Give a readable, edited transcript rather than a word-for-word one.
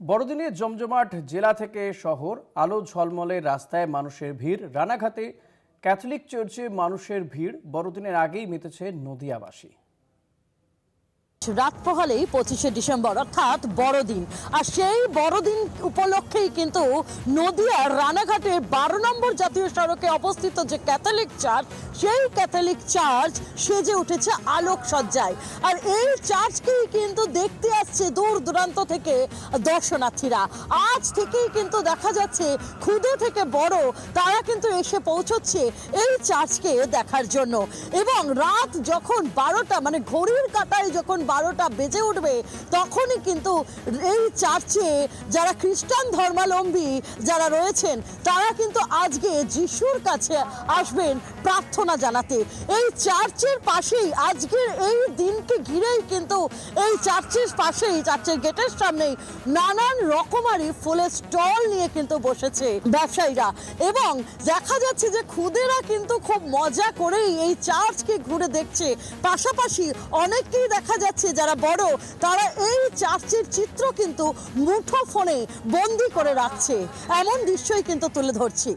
বড়দিনে জমজমাট জেলা থেকে শহর, আলো ঝলমলে রাস্তায় মানুষের ভিড়। রানাঘাটে ক্যাথলিক চার্চে মানুষের ভিড়। বড়দিনের আগেই মেতেছে নদিয়াবাসী। রাত পোহালেই 25শে ডিসেম্বর অর্থাৎ বড়দিন, আর সেই বড়দিন উপলক্ষেই কিন্তু নদিয়ার রানাঘাটের 12 নম্বর জাতীয় সড়কে অবস্থিত যে ক্যাথলিক চার্চ, সেই ক্যাথলিক চার্চ সেজে উঠেছে আলোকসজ্জায়। আর এই চার্চকেই কিন্তু দেখতে আসছে দূর দূরান্ত থেকে দর্শনার্থীরা। আজ থেকেই কিন্তু দেখা যাচ্ছে ক্ষুদে থেকে বড় তারা কিন্তু এসে পৌঁছচ্ছে এই চার্চকে দেখার জন্য। এবং রাত যখন 12টা মানে ঘড়ির কাঁটায় যখন 12টা বেজে উঠবে, তখনই কিন্তু এই চার্চে যারা খ্রিস্টান ধর্মাবলম্বী যারা রয়েছেন তারা কিন্তু আজকে যিশুর কাছে আসবেন প্রার্থনা জানাতে। এই চার্চের পাশেই আজকের এই দিনকে ঘিরেই কিন্তু এই চার্চের পাশেই, চার্চের গেটের সামনেই নানান রকমারি ফুলের স্টল নিয়ে কিন্তু বসেছে ব্যবসায়ীরা। এবং দেখা যাচ্ছে যে খুদেরা কিন্তু খুব মজা করেই এই চার্চকে ঘুরে দেখছে। পাশাপাশি অনেককেই দেখা যাচ্ছে যারা বড় তারা এই চার্চের চিত্র কিন্তু মুঠো ফোনে বন্দি করে রাখছে। এমন দৃশ্যই কিন্তু তুলে ধরছি।